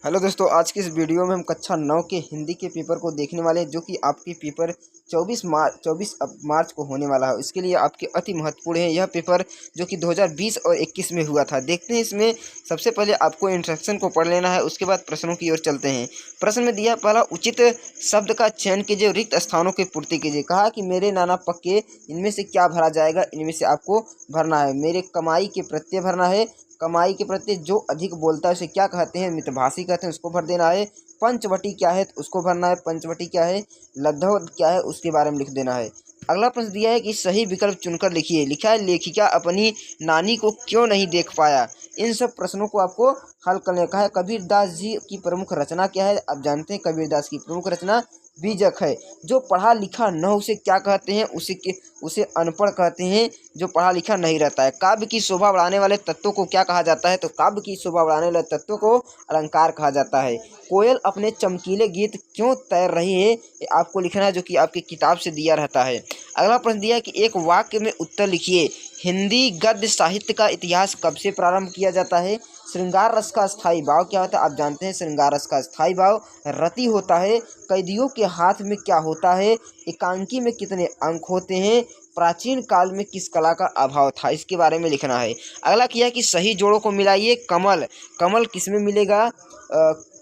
Hello दोस्तों, आज की इस वीडियो में हम कक्षा 9 के हिंदी के पेपर को देखने वाले हैं, जो कि आपके पेपर 24 मार्च को होने वाला है। इसके लिए आपके अति महत्वपूर्ण है यह पेपर, जो कि 2020 और 21 में हुआ था। देखते हैं इसमें सबसे पहले आपको इंट्रोडक्शन को पढ़ लेना है, उसके बाद प्रश्नों की ओर चलते हैं। प्रश्न में दिया पहला, उचित शब्द का चयन कीजिए, रिक्त स्थानों की पूर्ति कीजिए। कहा कि मेरे नाना पक्के, इनमें से क्या भरा जाएगा, इनमें से आपको भरना है। मेरे कमाई के प्रत्यय भरना है। कमाई के प्रति जो अधिक बोलता है उसे क्या कहते हैं, मितभाषी कहते हैं, उसको भर देना है। पंचवटी क्या है, तो उसको भरना है। पंचवटी क्या है, लब्धव क्या है, उसके बारे में लिख देना है। अगला प्रश्न दिया है कि सही विकल्प चुनकर लिखिए। लिखा है, लेखिका अपनी नानी को क्यों नहीं देख पाया। इन सब प्रश्नों को आपको हल करने का है। कबीरदास जी की प्रमुख रचना क्या है, आप जानते हैं कबीरदास की प्रमुख रचना बीजक है। जो पढ़ा लिखा न हो उसे क्या कहते हैं, उसे अनपढ़ कहते हैं, जो पढ़ा लिखा नहीं रहता है। काव्य की शोभा बढ़ाने वाले तत्वों को क्या कहा जाता है, तो काव्य की शोभा बढ़ाने वाले तत्वों को अलंकार कहा जाता है। कोयल अपने चमकीले गीत क्यों तैर रही है, ये आपको लिखना है, जो कि आपकी किताब से दिया रहता है। अगला प्रश्न दिया है कि एक वाक्य में उत्तर लिखिए। हिंदी गद्य साहित्य का इतिहास कब से प्रारंभ किया जाता है। श्रृंगार रस का स्थायी भाव क्या होता है, आप जानते हैं श्रृंगार रस का स्थायी भाव रति होता है। कैदियों के हाथ में क्या होता है, एकांकी में कितने अंक होते हैं, प्राचीन काल में किस कला का अभाव था, इसके बारे में लिखना है। अगला किया कि सही जोड़ों को मिलाइए। कमल, कमल किस में मिलेगा,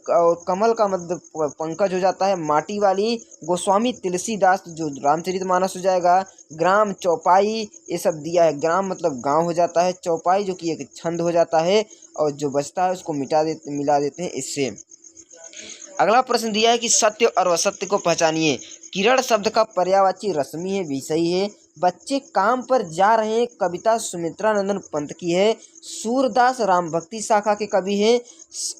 कमल का मतलब पंकज हो जाता है। माटी वाली, गोस्वामी तुलसीदास, जो रामचरितमानस हो जाएगा। ग्राम, चौपाई, ये सब दिया है। ग्राम मतलब गांव हो जाता है। चौपाई जो कि एक छंद हो जाता है, और जो बचता है उसको मिला देते हैं इससे। अगला प्रश्न दिया है कि सत्य और असत्य को पहचानिए। किरण शब्द का पर्यायवाची रश्मि है, भी सही है। बच्चे काम पर जा रहे हैं, कविता सुमित्रा नंदन पंत की है। सूरदास राम भक्ति शाखा के कवि हैं।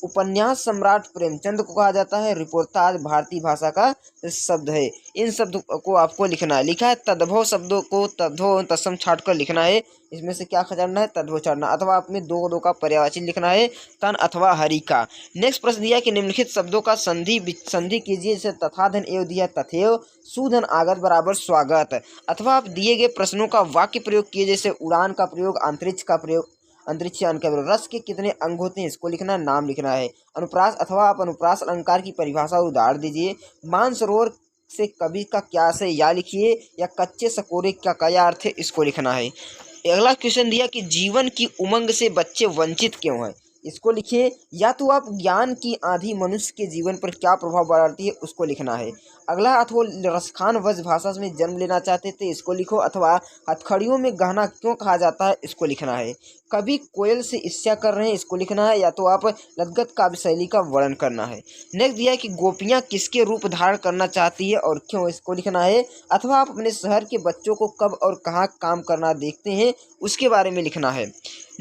उपन्यास सम्राट प्रेमचंद को कहा जाता है। रिपोर्टाज भारतीय भाषा का शब्द है। इन शब्द को आपको लिखना है। लिखा है, तद्भव शब्दों को तद्भव तत्सम छाट कर लिखना है। इसमें से क्या खजाना है, तद्भव छाटना, अथवा आप में दो दो का पर्यायवाची लिखना है, तन अथवा हरि का। नेक्स्ट प्रश्न दिया कि निम्नलिखित शब्दों का संधि कीजिए। जैसे तथा धन एव दिया तथेव, सुधन आगत बराबर स्वागत। अथवा आप दिए गए प्रश्नों का वाक्य प्रयोग किए, जैसे उड़ान का प्रयोग, अंतरिक्ष का प्रयोग, अंतरिक्षयान का प्रयोग। रस के कितने अंग होते हैं, इसको लिखना, नाम लिखना है। अनुप्रास, अथवा आप अनुप्रास अलंकार की परिभाषा और उदाहरण दीजिए। मानसरोवर से कवि का क्या से या लिखिए, या कच्चे सकोरे का क्या अर्थ है, इसको लिखना है। अगला क्वेश्चन दिया कि जीवन की उमंग से बच्चे वंचित क्यों हैं, इसको लिखिए। या तो आप ज्ञान की आंधी मनुष्य के जीवन पर क्या प्रभाव डालती है, उसको लिखना है। अगला, अथवा रसखान वज भाषा में जन्म लेना चाहते थे, इसको लिखो। अथवा हथकड़ियों में गहना क्यों कहा जाता है, इसको लिखना है। कभी कोयल से ईर्ष्या कर रहे हैं, इसको लिखना है। या तो आप लदगत काव्य शैली का वर्णन करना है। नेक्स्ट दिया है कि गोपियां किसके रूप धारण करना चाहती है और क्यों, इसको लिखना है। अथवा आप अपने शहर के बच्चों को कब और कहाँ काम करना देखते हैं, उसके बारे में लिखना है।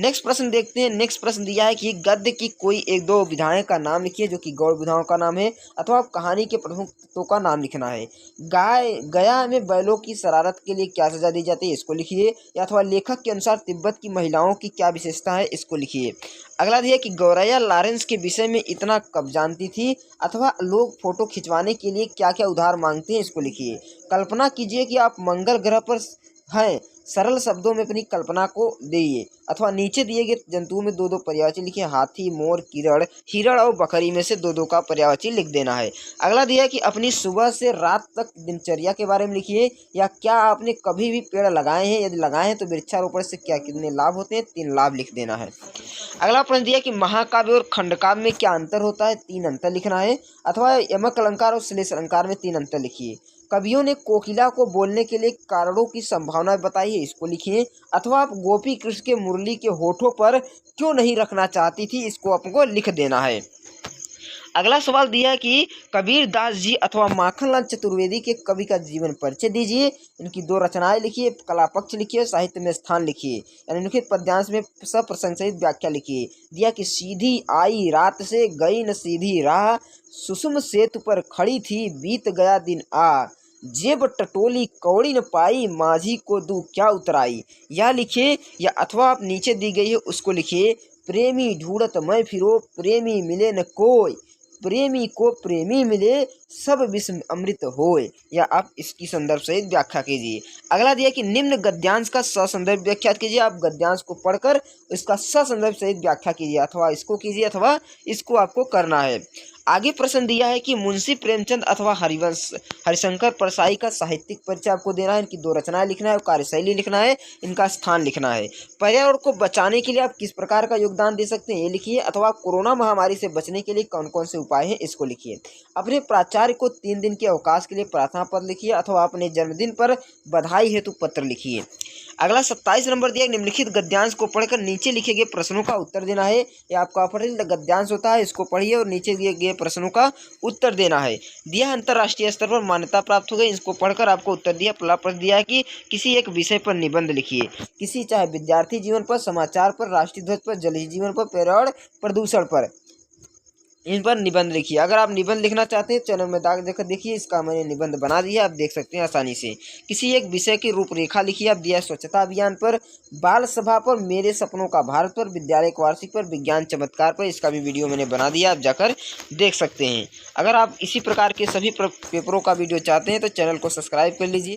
नेक्स्ट प्रश्न देखते हैं। नेक्स्ट प्रश्न दिया है कि गद्य की कोई एक दो विधाएं का नाम लिखिए, जो कि गौड़ विधाओं का नाम है। अथवा आप कहानी के प्रमुख तत्वों का नाम लिखना है। गया में बैलों की शरारत के लिए क्या सजा दी जाती है, इसको लिखिए। या अथवा लेखक के अनुसार तिब्बत की महिलाओं की क्या विशेषता है, इसको लिखिए। अगला दिया कि गौरैया लॉरेंस के विषय में इतना कब जानती थी। अथवा लोग फोटो खिंचवाने के लिए क्या क्या उधार मांगते हैं, इसको लिखिए। कल्पना कीजिए कि आप मंगल ग्रह पर हैं, सरल शब्दों में अपनी कल्पना को दिए। अथवा नीचे दिए गए जंतुओं में दो दो पर्यायवाची लिखिए। हाथी, मोर, किरण, हिरण और बकरी में से दो दो का पर्यायवाची लिख देना है। अगला दिया कि अपनी सुबह से रात तक दिनचर्या के बारे में लिखिए। या क्या आपने कभी भी पेड़ लगाए हैं, यदि लगाए हैं तो वृक्षारोपण से क्या कितने लाभ होते हैं, 3 लाभ लिख देना है। अगला प्रश्न दिया कि महाकाव्य और खंडकाव्य में क्या अंतर होता है, 3 अंतर लिखना है। अथवा यमक अलंकार और श्लेष अलंकार में 3 अंतर लिखिए। कवियों ने कोकिला को बोलने के लिए कारणों की संभावना बताई है, इसको लिखिए। अथवा आप गोपी कृष्ण के मुरली के होठों पर क्यों नहीं रखना चाहती थी, इसको आपको लिख देना है। अगला सवाल दिया है कि कबीर दास जी अथवा माखनलाल चतुर्वेदी के कवि का जीवन परिचय दीजिए। इनकी 2 रचनाएं लिखिए, कला पक्ष लिखिए, साहित्य में स्थान लिखिए। यानी निम्नलिखित पद्यांश में सप्रसंग सहित व्याख्या लिखिए। दिया कि सीधी आई रात से गई न सीधी राह, सुषुम सेतु पर खड़ी थी बीत गया दिन आ, जेब टटोली कौड़ी न पाई, माझी को दू क्या उतराई, यह लिखिए। या अथवा आप नीचे दी गई है उसको लिखिए। प्रेमी ढूंढत मैं फिरो, प्रेमी मिले न कोई, प्रेमी को प्रेमी मिले, सब विषम अमृत होए। या आप इसकी संदर्भ सहित व्याख्या कीजिए। अगला दिया कि निम्न गद्यांश का ससंदर्भ व्याख्या कीजिए। आप गद्यांश को पढ़कर इसका ससंदर्भ सहित व्याख्या कीजिए, अथवा इसको कीजिए अथवा इसको आपको करना है। आगे प्रश्न दिया है कि मुंशी प्रेमचंद अथवा हरिवंश हरिशंकर परसाई का साहित्यिक परिचय आपको देना है। इनकी 2 रचनाएं लिखना है और कार्यशैली लिखना है, इनका स्थान लिखना है। पर्यावरण को बचाने के लिए आप किस प्रकार का योगदान दे सकते हैं ये लिखिए, अथवा कोरोना महामारी से बचने के लिए कौन कौन से उपाय हैं इसको लिखिए। अपने प्राचार्य को 3 दिन के अवकाश के लिए प्रार्थना पत्र लिखिए, अथवा अपने जन्मदिन पर बधाई हेतु पत्र लिखिए। अगला 27 नंबर दिया, निम्नलिखित गद्यांश को पढ़कर नीचे लिखे गए प्रश्नों का उत्तर देना है। यह आपका अफरील गद्यांश होता है, इसको पढ़िए और नीचे दिए गए प्रश्नों का उत्तर देना है। दिया अंतर्राष्ट्रीय स्तर पर मान्यता प्राप्त हो गई, इसको पढ़कर आपको उत्तर दिया। पहला प्रश्न दिया है कि किसी एक विषय पर निबंध लिखिए, किसी चाहे विद्यार्थी जीवन पर, समाचार पर, राष्ट्रीय ध्वज पर, जलीय जीवन पर, पर्यावरण प्रदूषण पर, इन पर निबंध लिखिए। अगर आप निबंध लिखना चाहते हैं चैनल में दाग देकर देखिए, इसका मैंने निबंध बना दिया, आप देख सकते हैं आसानी से। किसी एक विषय की रूपरेखा लिखिए, आप दिया स्वच्छता अभियान पर, बाल सभा पर, मेरे सपनों का भारत पर, विद्यालय वार्षिक पर, विज्ञान चमत्कार पर, इसका भी वीडियो मैंने बना दिया, आप जाकर देख सकते हैं। अगर आप इसी प्रकार के सभी पेपरों का वीडियो चाहते हैं तो चैनल को सब्सक्राइब कर लीजिए।